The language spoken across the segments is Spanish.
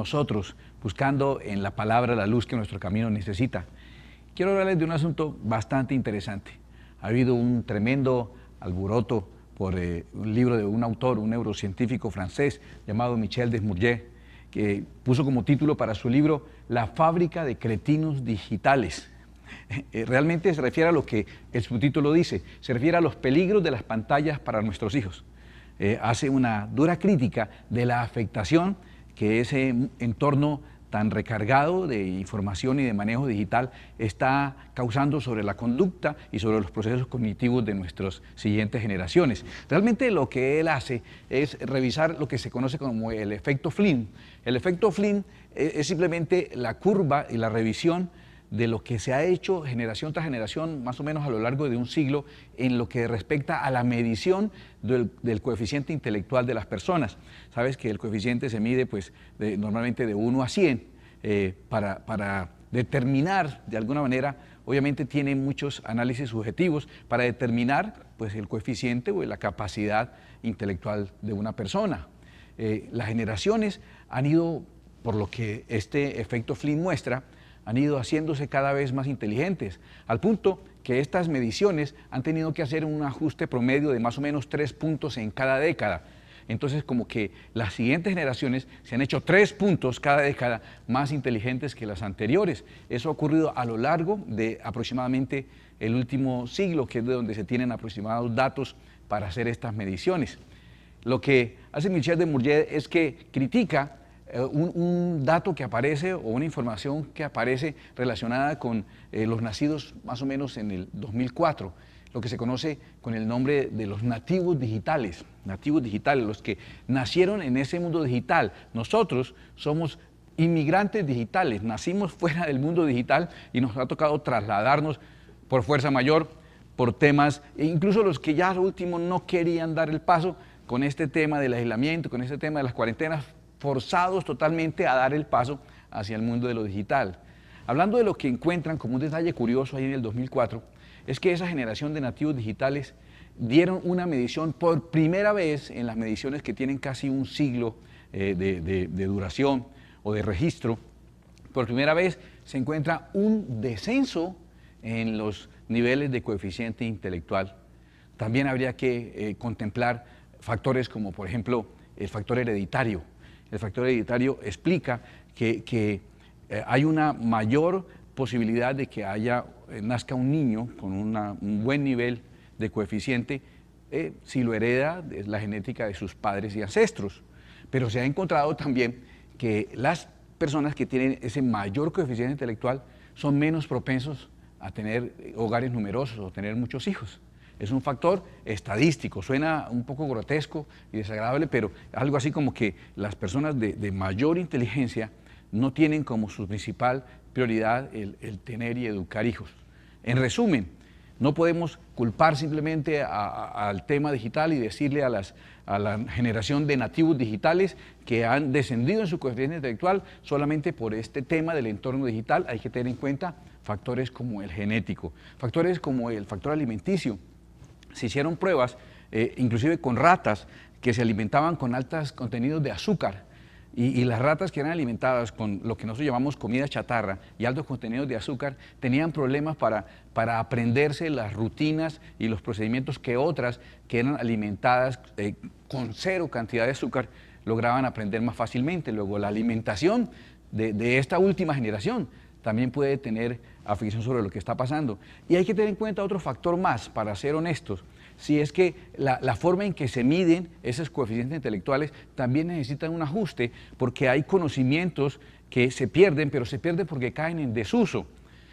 nosotros, buscando en la palabra la luz que nuestro camino necesita. Quiero hablarles de un asunto bastante interesante. Ha habido un tremendo alboroto por un libro de un autor, un neurocientífico francés llamado Michel Desmoulins, que puso como título para su libro La fábrica de cretinos digitales. Realmente se refiere a lo que el subtítulo dice, se refiere a los peligros de las pantallas para nuestros hijos. Hace una dura crítica de la afectación que ese entorno tan recargado de información y de manejo digital está causando sobre la conducta y sobre los procesos cognitivos de nuestras siguientes generaciones. Realmente lo que él hace es revisar lo que se conoce como el efecto Flynn. El efecto Flynn es simplemente la curva y la revisión de lo que se ha hecho generación tras generación, más o menos a lo largo de un siglo, en lo que respecta a la medición del coeficiente intelectual de las personas. Sabes que el coeficiente se mide pues, normalmente de 1 a 100 para determinar, de alguna manera, obviamente tiene muchos análisis subjetivos para determinar pues, el coeficiente o la capacidad intelectual de una persona. Las generaciones han ido, por lo que este efecto Flynn muestra, han ido haciéndose cada vez más inteligentes, al punto que estas mediciones han tenido que hacer un ajuste promedio de más o menos 3 puntos en cada década. Entonces, como que las siguientes generaciones se han hecho 3 puntos cada década más inteligentes que las anteriores. Eso ha ocurrido a lo largo de aproximadamente el último siglo, que es de donde se tienen aproximados datos para hacer estas mediciones. Lo que hace Michel Desmoulins es que critica un dato que aparece o una información que aparece relacionada con los nacidos más o menos en el 2004, lo que se conoce con el nombre de los nativos digitales, los que nacieron en ese mundo digital. Nosotros somos inmigrantes digitales, nacimos fuera del mundo digital y nos ha tocado trasladarnos por fuerza mayor, por temas, e incluso los que ya al último no querían dar el paso con este tema del aislamiento, con este tema de las cuarentenas, forzados totalmente a dar el paso hacia el mundo de lo digital. Hablando de lo que encuentran como un detalle curioso ahí en el 2004, es que esa generación de nativos digitales dieron una medición por primera vez en las mediciones que tienen casi un siglo de duración o de registro. Por primera vez se encuentra un descenso en los niveles de coeficiente intelectual. También habría que contemplar factores como, por ejemplo, el factor hereditario. El factor hereditario explica que hay una mayor posibilidad de que nazca un niño con un buen nivel de coeficiente si lo hereda de la genética de sus padres y ancestros. Pero se ha encontrado también que las personas que tienen ese mayor coeficiente intelectual son menos propensos a tener hogares numerosos o tener muchos hijos. Es un factor estadístico, suena un poco grotesco y desagradable, pero algo así como que las personas de mayor inteligencia no tienen como su principal prioridad el tener y educar hijos. En resumen, no podemos culpar simplemente al tema digital y decirle a la generación de nativos digitales que han descendido en su coeficiente intelectual solamente por este tema del entorno digital. Hay que tener en cuenta factores como el genético, factores como el factor alimenticio. Se hicieron pruebas, inclusive con ratas que se alimentaban con altos contenidos de azúcar y las ratas que eran alimentadas con lo que nosotros llamamos comida chatarra y altos contenidos de azúcar tenían problemas para aprenderse las rutinas y los procedimientos que otras que eran alimentadas con 0 cantidad de azúcar lograban aprender más fácilmente. Luego la alimentación de esta última generación también puede tener afección sobre lo que está pasando. Y hay que tener en cuenta otro factor más, para ser honestos, si es que la forma en que se miden esos coeficientes intelectuales también necesitan un ajuste, porque hay conocimientos que se pierden, pero se pierden porque caen en desuso.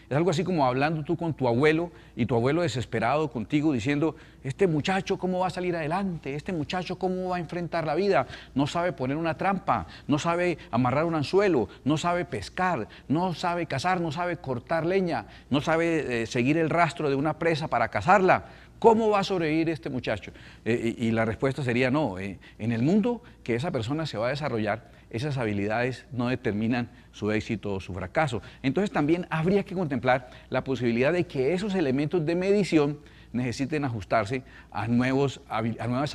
Es algo así como hablando tú con tu abuelo y tu abuelo desesperado contigo diciendo, este muchacho cómo va a salir adelante, este muchacho cómo va a enfrentar la vida, no sabe poner una trampa, no sabe amarrar un anzuelo, no sabe pescar, no sabe cazar, no sabe cortar leña, no sabe seguir el rastro de una presa para cazarla. ¿Cómo va a sobrevivir este muchacho? Y la respuesta sería no, en el mundo que esa persona se va a desarrollar, esas habilidades no determinan su éxito o su fracaso. Entonces también habría que contemplar la posibilidad de que esos elementos de medición necesiten ajustarse a nuevas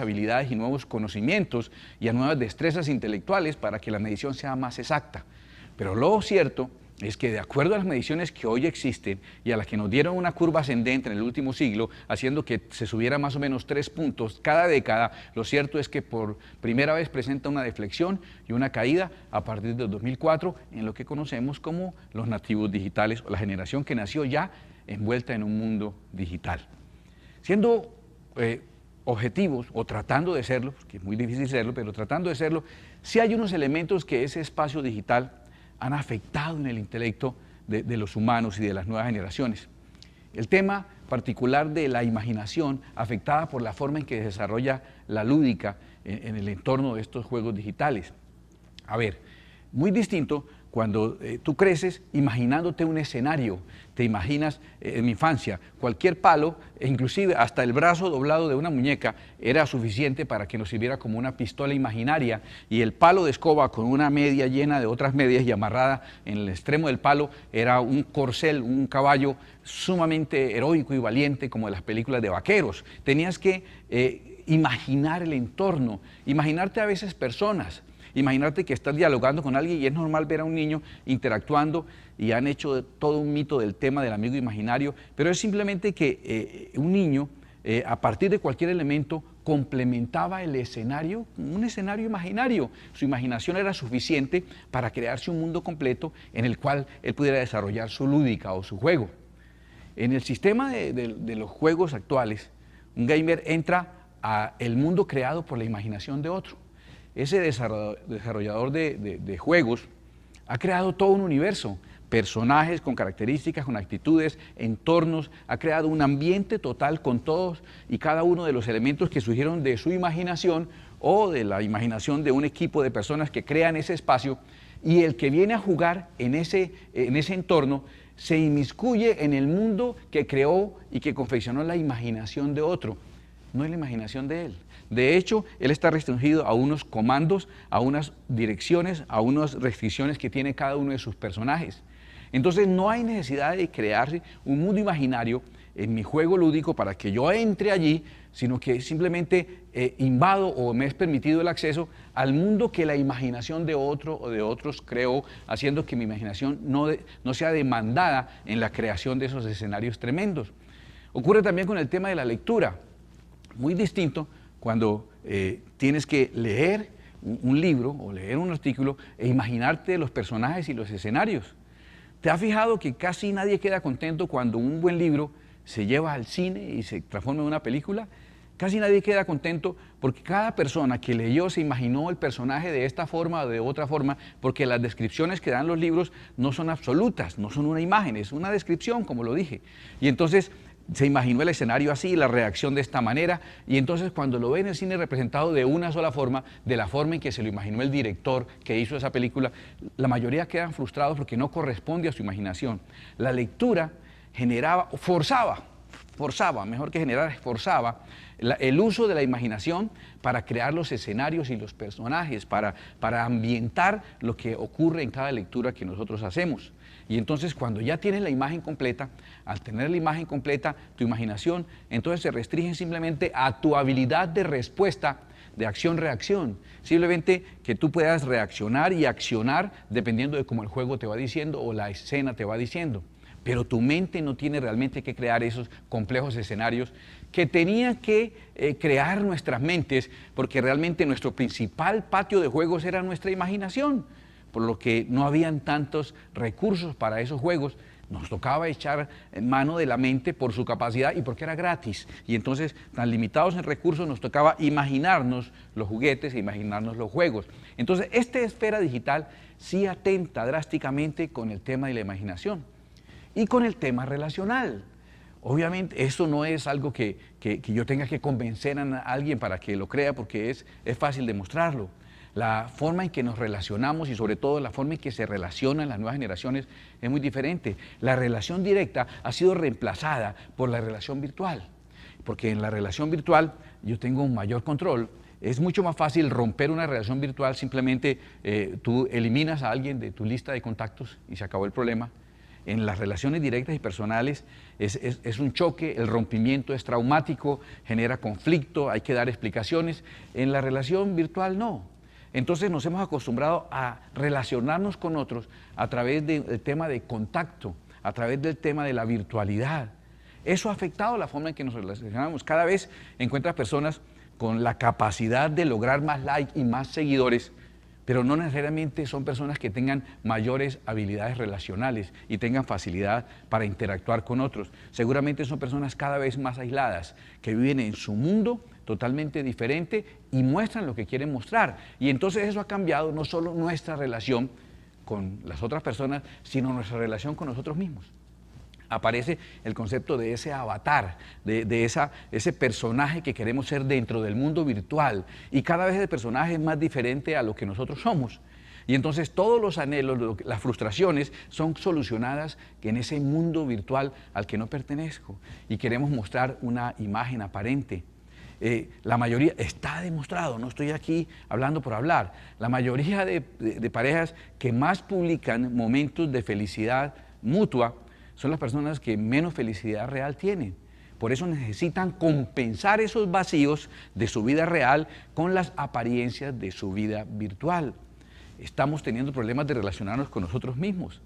habilidades y nuevos conocimientos y a nuevas destrezas intelectuales para que la medición sea más exacta. Pero lo cierto es que de acuerdo a las mediciones que hoy existen y a las que nos dieron una curva ascendente en el último siglo, haciendo que se subiera más o menos 3 puntos cada década, lo cierto es que por primera vez presenta una deflexión y una caída a partir del 2004 en lo que conocemos como los nativos digitales o la generación que nació ya envuelta en un mundo digital. Siendo objetivos o tratando de serlo, que es muy difícil serlo, pero tratando de serlo, sí hay unos elementos que ese espacio digital han afectado en el intelecto de los humanos y de las nuevas generaciones. El tema particular de la imaginación afectada por la forma en que se desarrolla la lúdica en el entorno de estos juegos digitales. A ver, muy distinto cuando tú creces imaginándote un escenario, te imaginas, en mi infancia, cualquier palo, e inclusive hasta el brazo doblado de una muñeca, era suficiente para que nos sirviera como una pistola imaginaria, y el palo de escoba con una media llena de otras medias y amarrada en el extremo del palo era un corcel, un caballo sumamente heroico y valiente, como de las películas de vaqueros. Tenías que imaginar el entorno, imaginarte a veces personas. Imaginarte que estás dialogando con alguien y es normal ver a un niño interactuando y han hecho todo un mito del tema del amigo imaginario, pero es simplemente que un niño, a partir de cualquier elemento, complementaba el escenario, un escenario imaginario. Su imaginación era suficiente para crearse un mundo completo en el cual él pudiera desarrollar su lúdica o su juego. En el sistema de los juegos actuales, un gamer entra al mundo creado por la imaginación de otro. Ese desarrollador de juegos ha creado todo un universo, personajes con características, con actitudes, entornos, ha creado un ambiente total con todos y cada uno de los elementos que surgieron de su imaginación o de la imaginación de un equipo de personas que crean ese espacio, y el que viene a jugar en ese entorno se inmiscuye en el mundo que creó y que confeccionó la imaginación de otro, no es la imaginación de él. De hecho, él está restringido a unos comandos, a unas direcciones, a unas restricciones que tiene cada uno de sus personajes. Entonces no hay necesidad de crearse un mundo imaginario en mi juego lúdico para que yo entre allí, sino que simplemente invado o me es permitido el acceso al mundo que la imaginación de otro o de otros creó, haciendo que mi imaginación no sea demandada en la creación de esos escenarios tremendos. Ocurre también con el tema de la lectura, muy distinto cuando tienes que leer un libro o leer un artículo e imaginarte los personajes y los escenarios. ¿Te has fijado que casi nadie queda contento cuando un buen libro se lleva al cine y se transforma en una película? Casi nadie queda contento porque cada persona que leyó se imaginó el personaje de esta forma o de otra forma, porque las descripciones que dan los libros no son absolutas, no son una imagen, es una descripción, como lo dije. Y entonces se imaginó el escenario así, la reacción de esta manera, y entonces cuando lo ve en el cine representado de una sola forma, de la forma en que se lo imaginó el director que hizo esa película, la mayoría quedan frustrados porque no corresponde a su imaginación. La lectura forzaba, mejor que generar, forzaba el uso de la imaginación para crear los escenarios y los personajes, para ambientar lo que ocurre en cada lectura que nosotros hacemos. Y entonces cuando ya tienes la imagen completa, al tener la imagen completa, tu imaginación, entonces se restringe simplemente a tu habilidad de respuesta, de acción-reacción. Simplemente que tú puedas reaccionar y accionar dependiendo de cómo el juego te va diciendo o la escena te va diciendo. Pero tu mente no tiene realmente que crear esos complejos escenarios que tenía que crear nuestras mentes, porque realmente nuestro principal patio de juegos era nuestra imaginación, por lo que no habían tantos recursos para esos juegos. Nos tocaba echar mano de la mente por su capacidad y porque era gratis. Y entonces, tan limitados en recursos, nos tocaba imaginarnos los juguetes e imaginarnos los juegos. Entonces, esta esfera digital sí atenta drásticamente con el tema de la imaginación y con el tema relacional. Obviamente, eso no es algo que yo tenga que convencer a alguien para que lo crea, porque es fácil demostrarlo. La forma en que nos relacionamos y sobre todo la forma en que se relacionan las nuevas generaciones es muy diferente. La relación directa ha sido reemplazada por la relación virtual, porque en la relación virtual yo tengo un mayor control. Es mucho más fácil romper una relación virtual, simplemente tú eliminas a alguien de tu lista de contactos y se acabó el problema. En las relaciones directas y personales es un choque, el rompimiento es traumático, genera conflicto, hay que dar explicaciones. En la relación virtual no. Entonces nos hemos acostumbrado a relacionarnos con otros a través del tema de contacto, a través del tema de la virtualidad. Eso ha afectado la forma en que nos relacionamos. Cada vez encuentras personas con la capacidad de lograr más likes y más seguidores, pero no necesariamente son personas que tengan mayores habilidades relacionales y tengan facilidad para interactuar con otros. Seguramente son personas cada vez más aisladas, que viven en su mundo totalmente diferente y muestran lo que quieren mostrar. Y entonces eso ha cambiado no solo nuestra relación con las otras personas, sino nuestra relación con nosotros mismos. Aparece el concepto de ese avatar, de ese personaje que queremos ser dentro del mundo virtual, y cada vez el personaje es más diferente a lo que nosotros somos. Y entonces todos los anhelos, las frustraciones son solucionadas en ese mundo virtual al que no pertenezco, y queremos mostrar una imagen aparente. La mayoría, está demostrado, no estoy aquí hablando por hablar, la mayoría de parejas que más publican momentos de felicidad mutua son las personas que menos felicidad real tienen. Por eso necesitan compensar esos vacíos de su vida real con las apariencias de su vida virtual. Estamos teniendo problemas de relacionarnos con nosotros mismos.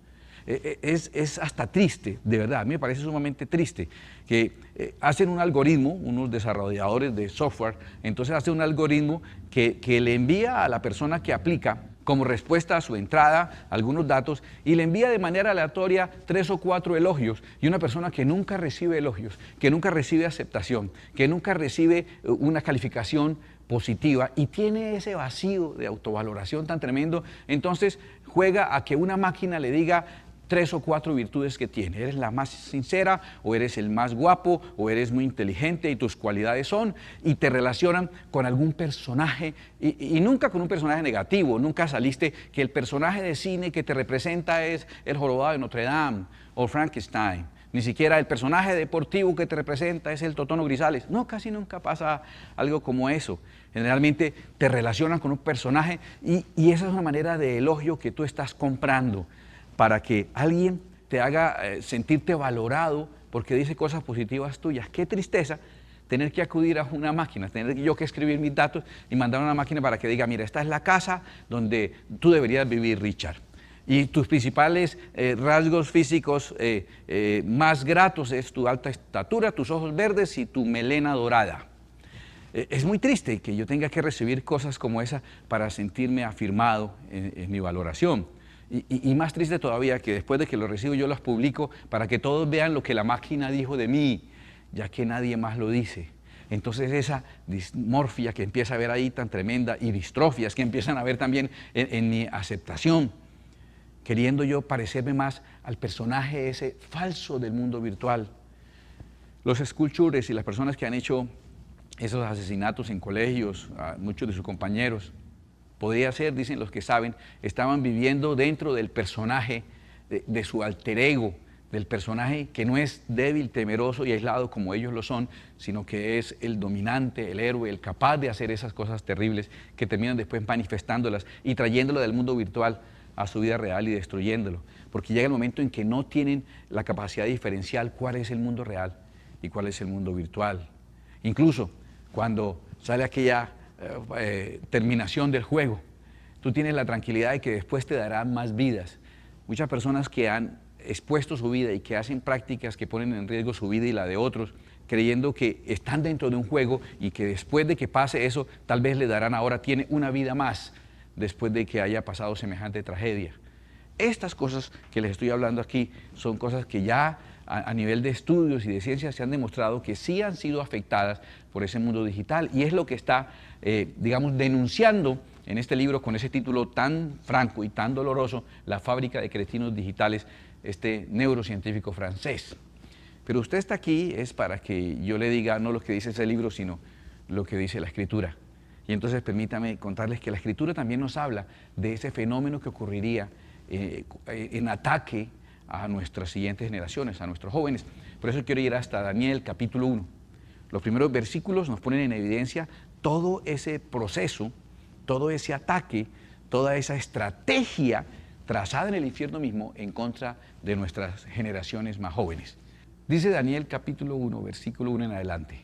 Es hasta triste, de verdad, a mí me parece sumamente triste, que hacen un algoritmo, unos desarrolladores de software, entonces hacen un algoritmo que le envía a la persona que aplica como respuesta a su entrada algunos datos, y le envía de manera aleatoria 3 o 4 elogios, y una persona que nunca recibe elogios, que nunca recibe aceptación, que nunca recibe una calificación positiva y tiene ese vacío de autovaloración tan tremendo, entonces juega a que una máquina le diga 3 o 4 virtudes que tiene. Eres la más sincera, o eres el más guapo, o eres muy inteligente y tus cualidades son, y te relacionan con algún personaje, y nunca con un personaje negativo. Nunca saliste que el personaje de cine que te representa es el jorobado de Notre Dame o Frankenstein. Ni siquiera el personaje deportivo que te representa es el Totono Grisales. No, casi nunca pasa algo como eso. Generalmente te relacionan con un personaje, y esa es una manera de elogio que tú estás comprando para que alguien te haga sentirte valorado porque dice cosas positivas tuyas. Qué tristeza tener que acudir a una máquina, tener yo que escribir mis datos y mandar a una máquina para que diga, mira, esta es la casa donde tú deberías vivir, Richard. Y tus principales rasgos físicos más gratos es tu alta estatura, tus ojos verdes y tu melena dorada. Es muy triste que yo tenga que recibir cosas como esa para sentirme afirmado en mi valoración. Y más triste todavía que después de que lo recibo yo las publico para que todos vean lo que la máquina dijo de mí, ya que nadie más lo dice. Entonces esa dismorfia que empieza a haber ahí tan tremenda, y distrofias que empiezan a haber también en mi aceptación, queriendo yo parecerme más al personaje ese falso del mundo virtual. Los school shooters y las personas que han hecho esos asesinatos en colegios, a muchos de sus compañeros, podría ser, dicen los que saben, estaban viviendo dentro del personaje de su alter ego, del personaje que no es débil, temeroso y aislado como ellos lo son, sino que es el dominante, el héroe, el capaz de hacer esas cosas terribles que terminan después manifestándolas y trayéndolo del mundo virtual a su vida real y destruyéndolo. Porque llega el momento en que no tienen la capacidad de diferenciar cuál es el mundo real y cuál es el mundo virtual. Incluso cuando sale aquella terminación del juego, tú tienes la tranquilidad de que después te darán más vidas. Muchas personas que han expuesto su vida y que hacen prácticas que ponen en riesgo su vida y la de otros, creyendo que están dentro de un juego y que después de que pase eso, tal vez le darán ahora, tiene una vida más después de que haya pasado semejante tragedia. Estas cosas que les estoy hablando aquí son cosas que ya a nivel de estudios y de ciencias se han demostrado que sí han sido afectadas por ese mundo digital, y es lo que está, digamos, denunciando en este libro con ese título tan franco y tan doloroso, La fábrica de cretinos digitales, este neurocientífico francés. Pero usted está aquí es para que yo le diga no lo que dice ese libro, sino lo que dice la Escritura. Y entonces permítame contarles que la Escritura también nos habla de ese fenómeno que ocurriría en ataque a nuestras siguientes generaciones, a nuestros jóvenes. Por eso quiero ir hasta Daniel capítulo 1. Los primeros versículos nos ponen en evidencia todo ese proceso, todo ese ataque, toda esa estrategia trazada en el infierno mismo en contra de nuestras generaciones más jóvenes. Dice Daniel capítulo 1, versículo 1 en adelante: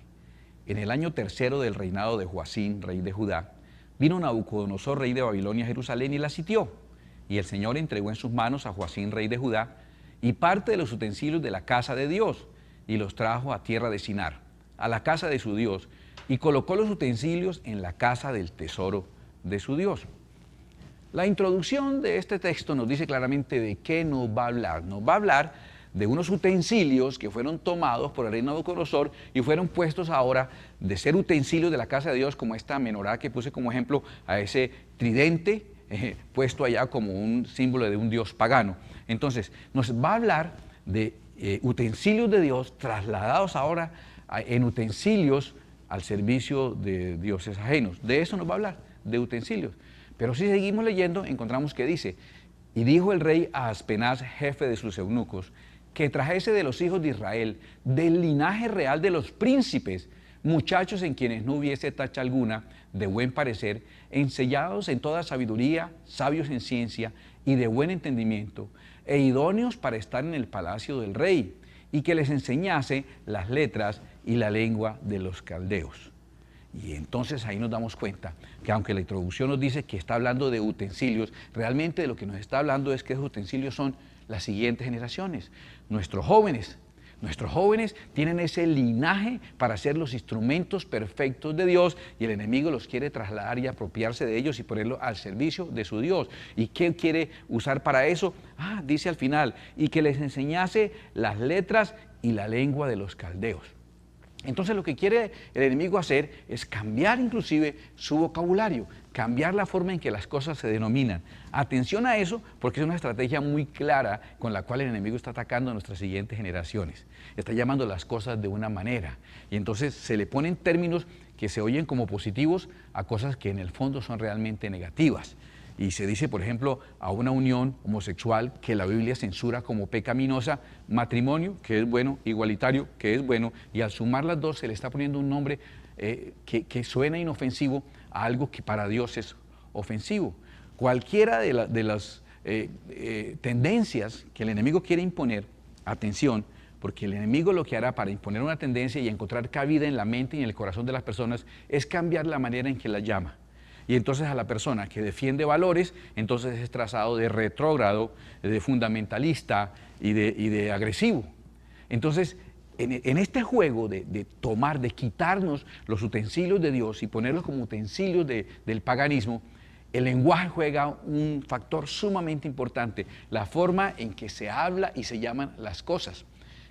en el año tercero del reinado de Joacín, rey de Judá, vino Nabucodonosor, rey de Babilonia, a Jerusalén y la sitió. Y el Señor entregó en sus manos a Joacín, rey de Judá, y parte de los utensilios de la casa de Dios, y los trajo a tierra de Sinar, a la casa de su Dios, y colocó los utensilios en la casa del tesoro de su Dios. La introducción de este texto nos dice claramente de qué nos va a hablar. Nos va a hablar de unos utensilios que fueron tomados por el rey Nabucodonosor y fueron puestos ahora de ser utensilios de la casa de Dios, como esta menorá que puse como ejemplo, a ese tridente puesto allá como un símbolo de un dios pagano. Entonces, nos va a hablar de utensilios de Dios trasladados ahora en utensilios al servicio de dioses ajenos. De eso nos va a hablar, de utensilios. Pero si seguimos leyendo, encontramos que dice: y dijo el rey a Aspenaz, jefe de sus eunucos, que trajese de los hijos de Israel, del linaje real de los príncipes, muchachos en quienes no hubiese tacha alguna, de buen parecer, enseñados en toda sabiduría, sabios en ciencia y de buen entendimiento, e idóneos para estar en el palacio del rey, y que les enseñase las letras y la lengua de los caldeos. Y entonces ahí nos damos cuenta que aunque la introducción nos dice que está hablando de utensilios, realmente de lo que nos está hablando es que esos utensilios son las siguientes generaciones. Nuestros jóvenes tienen ese linaje para ser los instrumentos perfectos de Dios, y el enemigo los quiere trasladar y apropiarse de ellos y ponerlos al servicio de su Dios. ¿Y qué quiere usar para eso? Dice al final: y que les enseñase las letras y la lengua de los caldeos. Entonces lo que quiere el enemigo hacer es cambiar inclusive su vocabulario, cambiar la forma en que las cosas se denominan. Atención a eso, porque es una estrategia muy clara con la cual el enemigo está atacando a nuestras siguientes generaciones. Está llamando las cosas de una manera, y entonces se le ponen términos que se oyen como positivos a cosas que en el fondo son realmente negativas. Y se dice, por ejemplo, a una unión homosexual que la Biblia censura como pecaminosa, matrimonio, que es bueno, igualitario, que es bueno, y al sumar las dos se le está poniendo un nombre que suena inofensivo a algo que para Dios es ofensivo. Cualquiera de las tendencias que el enemigo quiere imponer, atención, porque el enemigo lo que hará para imponer una tendencia y encontrar cabida en la mente y en el corazón de las personas es cambiar la manera en que la llama. Y entonces a la persona que defiende valores, entonces es trazado de retrógrado, de fundamentalista y de agresivo. Entonces, en este juego de tomar, de quitarnos los utensilios de Dios y ponerlos como utensilios del paganismo, el lenguaje juega un factor sumamente importante, la forma en que se habla y se llaman las cosas.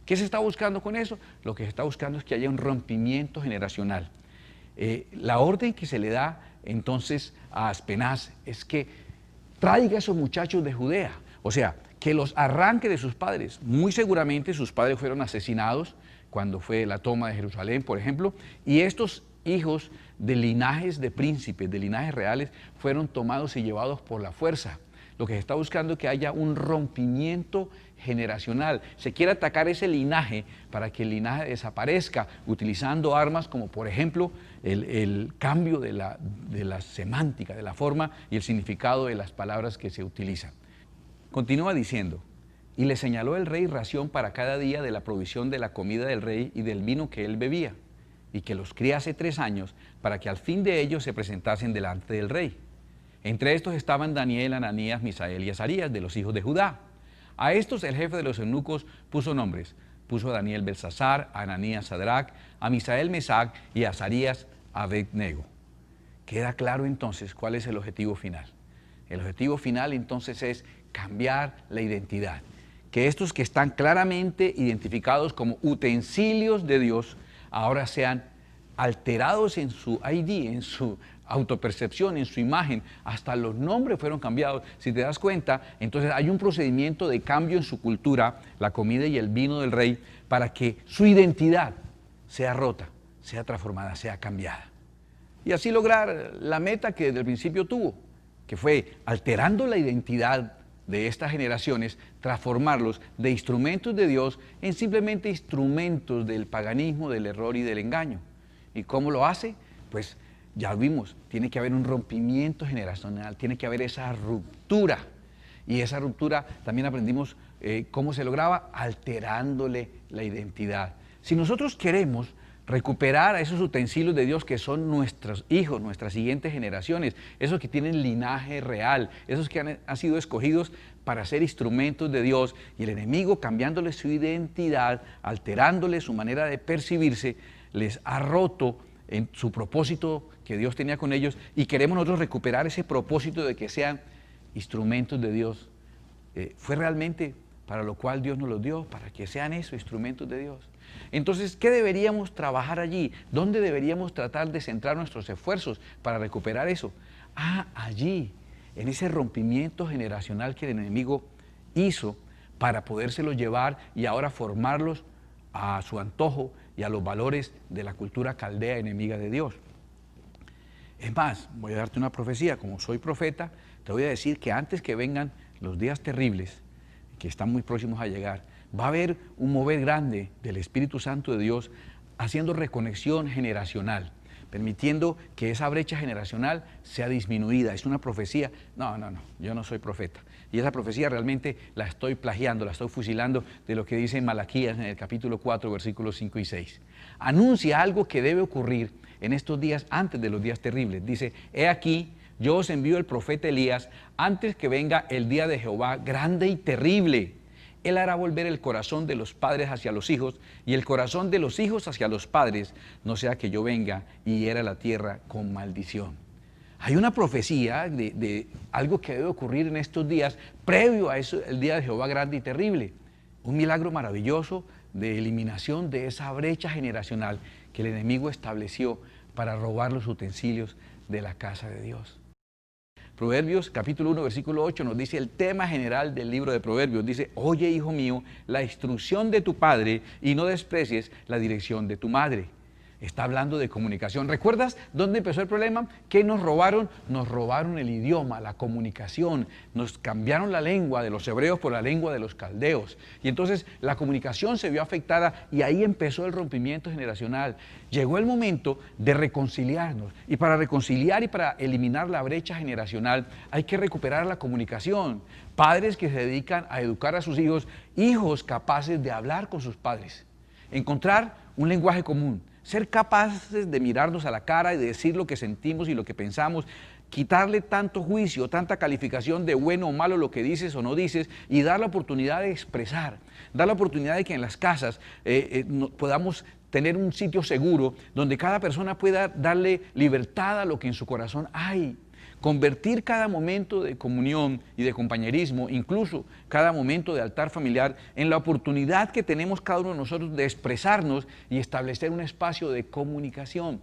¿Qué se está buscando con eso? Lo que se está buscando es que haya un rompimiento generacional. La orden que se le da entonces a Aspenaz es que traiga a esos muchachos de Judea, o sea, que los arranque de sus padres. Muy seguramente sus padres fueron asesinados cuando fue la toma de Jerusalén, por ejemplo, y estos hijos de linajes de príncipes, de linajes reales, fueron tomados y llevados por la fuerza. Lo que se está buscando es que haya un rompimiento generacional. Se quiere atacar ese linaje para que el linaje desaparezca, utilizando armas como, por ejemplo, el cambio de la semántica, de la forma y el significado de las palabras que se utilizan. Continúa diciendo: y le señaló el rey ración para cada día de la provisión de la comida del rey y del vino que él bebía, y que los criase 3 años, para que al fin de ellos se presentasen delante del rey. Entre estos estaban Daniel, Ananías, Misael y Azarías, de los hijos de Judá. A estos el jefe de los eunucos puso nombres. Puso a Daniel Belsasar, a Ananías Sadrac, a Misael Mesac y a Azarías Abed-nego. Queda claro entonces cuál es el objetivo final. El objetivo final entonces es cambiar la identidad. Que estos que están claramente identificados como utensilios de Dios ahora sean alterados en su ID, en su autopercepción, en su imagen. Hasta los nombres fueron cambiados. Si te das cuenta, entonces hay un procedimiento de cambio en su cultura, la comida y el vino del rey, para que su identidad sea rota, sea transformada, sea cambiada. Y así lograr la meta que desde el principio tuvo, que fue alterando la identidad de estas generaciones, transformarlos de instrumentos de Dios en simplemente instrumentos del paganismo, del error y del engaño. ¿Y cómo lo hace? Pues ya vimos, tiene que haber un rompimiento generacional, tiene que haber esa ruptura. Y esa ruptura también aprendimos cómo se lograba, alterándole la identidad. Si nosotros queremos recuperar a esos utensilios de Dios que son nuestros hijos, nuestras siguientes generaciones, esos que tienen linaje real, esos que han sido escogidos para ser instrumentos de Dios, y el enemigo, cambiándole su identidad, alterándole su manera de percibirse, les ha roto en su propósito que Dios tenía con ellos, y queremos nosotros recuperar ese propósito de que sean instrumentos de Dios. Fue realmente para lo cual Dios nos los dio, para que sean esos instrumentos de Dios. Entonces, ¿qué deberíamos trabajar allí? ¿Dónde deberíamos tratar de centrar nuestros esfuerzos para recuperar eso? Allí, en ese rompimiento generacional que el enemigo hizo para podérselo llevar y ahora formarlos a su antojo y a los valores de la cultura caldea enemiga de Dios. Es más, voy a darte una profecía. Como soy profeta, te voy a decir que antes que vengan los días terribles, que están muy próximos a llegar, va a haber un mover grande del Espíritu Santo de Dios haciendo reconexión generacional, permitiendo que esa brecha generacional sea disminuida. Es una profecía. No, yo no soy profeta. Y esa profecía realmente la estoy plagiando, la estoy fusilando de lo que dice Malaquías en el capítulo 4, versículos 5 y 6. Anuncia algo que debe ocurrir en estos días antes de los días terribles. Dice, he aquí, yo os envío el profeta Elías antes que venga el día de Jehová grande y terrible. Él hará volver el corazón de los padres hacia los hijos y el corazón de los hijos hacia los padres, no sea que yo venga y hiera la tierra con maldición. Hay una profecía de algo que debe ocurrir en estos días, previo a eso, el día de Jehová grande y terrible. Un milagro maravilloso de eliminación de esa brecha generacional que el enemigo estableció para robar los utensilios de la casa de Dios. Proverbios capítulo 1 versículo 8 nos dice el tema general del libro de Proverbios. Dice, oye hijo mío, la instrucción de tu padre y no desprecies la dirección de tu madre. Está hablando de comunicación. ¿Recuerdas dónde empezó el problema? ¿Qué nos robaron? Nos robaron el idioma, la comunicación. Nos cambiaron la lengua de los hebreos por la lengua de los caldeos. Y entonces la comunicación se vio afectada y ahí empezó el rompimiento generacional. Llegó el momento de reconciliarnos. Y para reconciliar y para eliminar la brecha generacional hay que recuperar la comunicación. Padres que se dedican a educar a sus hijos, hijos capaces de hablar con sus padres. Encontrar un lenguaje común. Ser capaces de mirarnos a la cara y de decir lo que sentimos y lo que pensamos, quitarle tanto juicio, tanta calificación de bueno o malo lo que dices o no dices y dar la oportunidad de expresar, dar la oportunidad de que en las casas podamos tener un sitio seguro donde cada persona pueda darle libertad a lo que en su corazón hay. Convertir cada momento de comunión y de compañerismo, incluso cada momento de altar familiar, en la oportunidad que tenemos cada uno de nosotros de expresarnos y establecer un espacio de comunicación.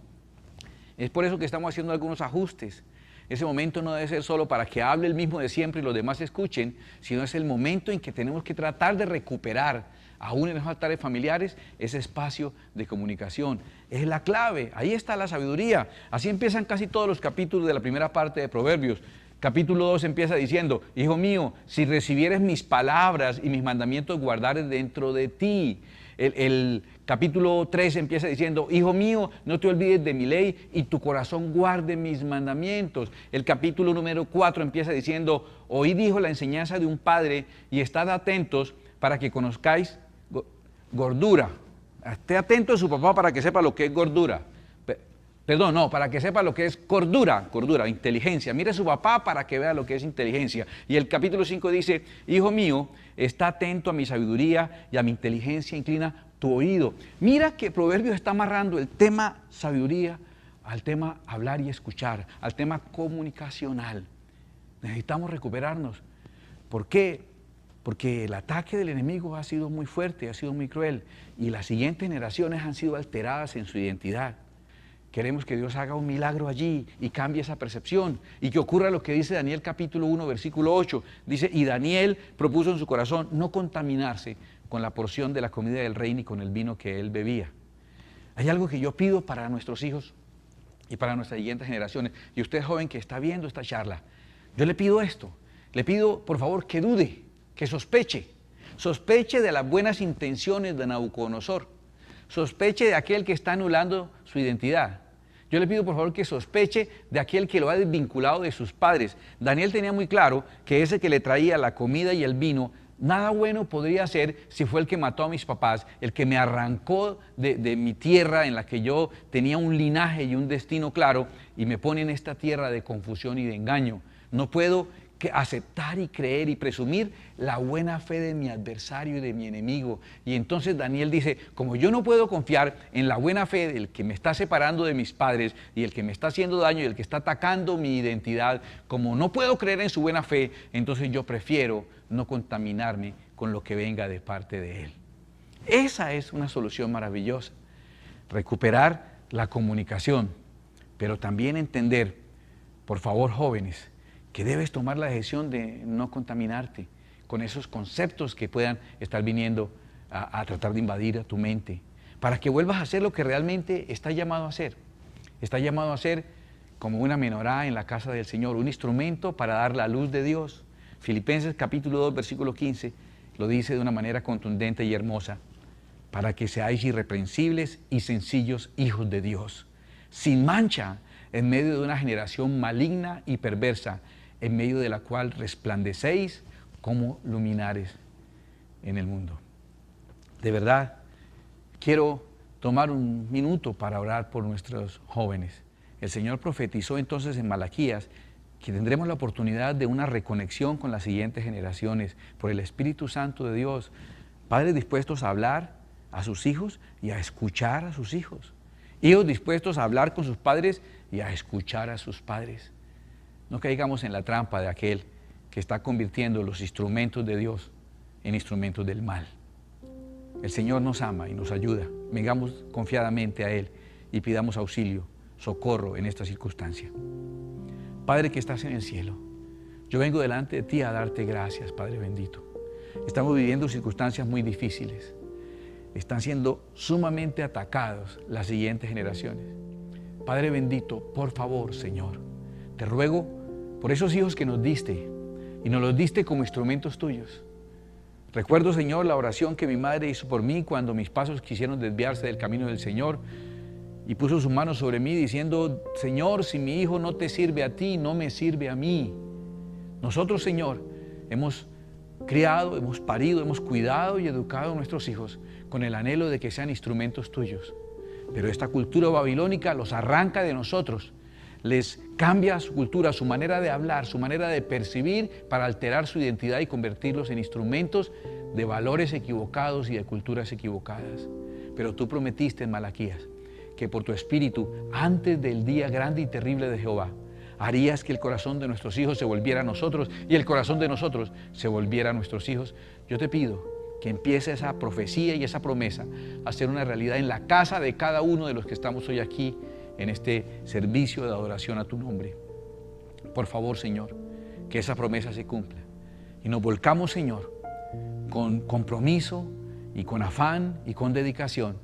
Es por eso que estamos haciendo algunos ajustes. Ese momento no debe ser solo para que hable el mismo de siempre y los demás escuchen, sino es el momento en que tenemos que tratar de recuperar, aún en los altares familiares, ese espacio de comunicación. Es la clave, ahí está la sabiduría. Así empiezan casi todos los capítulos de la primera parte de Proverbios. Capítulo 2 empieza diciendo, hijo mío, si recibieres mis palabras y mis mandamientos guardares dentro de ti. El capítulo 3 empieza diciendo, hijo mío, no te olvides de mi ley y tu corazón guarde mis mandamientos. El capítulo número 4 empieza diciendo, oíd dijo la enseñanza de un padre y estad atentos para que conozcáis gordura. Esté atento a su papá para que sepa lo que es gordura. Perdón, no, para que sepa lo que es cordura, inteligencia. Mire a su papá para que vea lo que es inteligencia. Y el capítulo 5 dice, hijo mío, está atento a mi sabiduría y a mi inteligencia, inclina tu oído. Mira que Proverbios está amarrando el tema sabiduría al tema hablar y escuchar, al tema comunicacional. Necesitamos recuperarnos. ¿Por qué? Porque el ataque del enemigo ha sido muy fuerte, ha sido muy cruel y las siguientes generaciones han sido alteradas en su identidad. Queremos que Dios haga un milagro allí y cambie esa percepción y que ocurra lo que dice Daniel capítulo 1 versículo 8. Dice, y Daniel propuso en su corazón no contaminarse con la porción de la comida del rey ni con el vino que él bebía. Hay algo que yo pido para nuestros hijos y para nuestras siguientes generaciones. Y usted joven que está viendo esta charla, yo le pido esto, le pido por favor que dude, que sospeche de las buenas intenciones de Nabucodonosor, sospeche de aquel que está anulando su identidad. Yo le pido por favor que sospeche de aquel que lo ha desvinculado de sus padres. Daniel tenía muy claro que ese que le traía la comida y el vino, nada bueno podría hacer si fue el que mató a mis papás, el que me arrancó de mi tierra en la que yo tenía un linaje y un destino claro y me pone en esta tierra de confusión y de engaño. No puedo aceptar y creer y presumir la buena fe de mi adversario y de mi enemigo. Y entonces Daniel dice, como yo no puedo confiar en la buena fe del que me está separando de mis padres y el que me está haciendo daño y el que está atacando mi identidad, como no puedo creer en su buena fe, entonces yo prefiero no contaminarme con lo que venga de parte de él. Esa es una solución maravillosa. Recuperar la comunicación, pero también entender, por favor jóvenes, que debes tomar la decisión de no contaminarte con esos conceptos que puedan estar viniendo a tratar de invadir a tu mente, para que vuelvas a hacer lo que realmente está llamado a hacer. Está llamado a ser como una menorá en la casa del Señor, un instrumento para dar la luz de Dios. Filipenses capítulo 2, versículo 15, lo dice de una manera contundente y hermosa, para que seáis irreprensibles y sencillos hijos de Dios, sin mancha en medio de una generación maligna y perversa, en medio de la cual resplandecéis como luminares en el mundo. De verdad, quiero tomar un minuto para orar por nuestros jóvenes. El Señor profetizó entonces en Malaquías que tendremos la oportunidad de una reconexión con las siguientes generaciones por el Espíritu Santo de Dios. Padres dispuestos a hablar a sus hijos y a escuchar a sus hijos. Hijos dispuestos a hablar con sus padres y a escuchar a sus padres. No caigamos en la trampa de aquel que está convirtiendo los instrumentos de Dios en instrumentos del mal. El Señor nos ama y nos ayuda. Vengamos confiadamente a Él y pidamos auxilio, socorro en esta circunstancia. Padre que estás en el cielo, yo vengo delante de ti a darte gracias, Padre bendito. Estamos viviendo circunstancias muy difíciles. Están siendo sumamente atacados las siguientes generaciones. Padre bendito, por favor, Señor, te ruego por esos hijos que nos diste y nos los diste como instrumentos tuyos. Recuerdo, Señor, la oración que mi madre hizo por mí cuando mis pasos quisieron desviarse del camino del Señor y puso sus manos sobre mí diciendo, Señor, si mi hijo no te sirve a ti, no me sirve a mí. Nosotros, Señor, hemos criado, hemos parido, hemos cuidado y educado a nuestros hijos con el anhelo de que sean instrumentos tuyos. Pero esta cultura babilónica los arranca de nosotros, les cambia su cultura, su manera de hablar, su manera de percibir para alterar su identidad y convertirlos en instrumentos de valores equivocados y de culturas equivocadas. Pero tú prometiste en Malaquías que por tu espíritu, antes del día grande y terrible de Jehová, harías que el corazón de nuestros hijos se volviera a nosotros y el corazón de nosotros se volviera a nuestros hijos. Yo te pido que empiece esa profecía y esa promesa a ser una realidad en la casa de cada uno de los que estamos hoy aquí en este servicio de adoración a tu nombre. Por favor, Señor, que esa promesa se cumpla. Y nos volcamos, Señor, con compromiso y con afán y con dedicación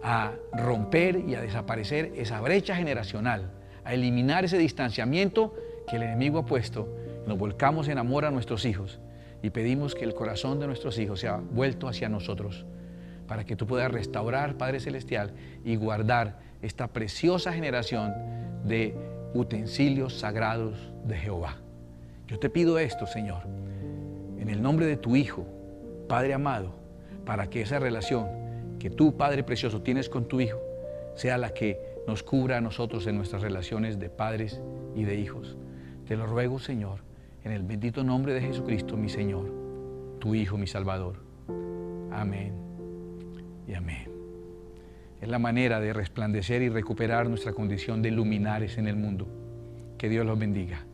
a romper y a desaparecer esa brecha generacional, a eliminar ese distanciamiento que el enemigo ha puesto. Nos volcamos en amor a nuestros hijos y pedimos que el corazón de nuestros hijos sea vuelto hacia nosotros, para que tú puedas restaurar, Padre Celestial, y guardar esta preciosa generación de utensilios sagrados de Jehová. Yo te pido esto, Señor, en el nombre de tu Hijo, Padre amado, para que esa relación que tú, Padre precioso, tienes con tu Hijo, sea la que nos cubra a nosotros en nuestras relaciones de padres y de hijos. Te lo ruego, Señor, en el bendito nombre de Jesucristo, mi Señor, tu Hijo, mi Salvador. Amén y amén. Es la manera de resplandecer y recuperar nuestra condición de luminares en el mundo. Que Dios los bendiga.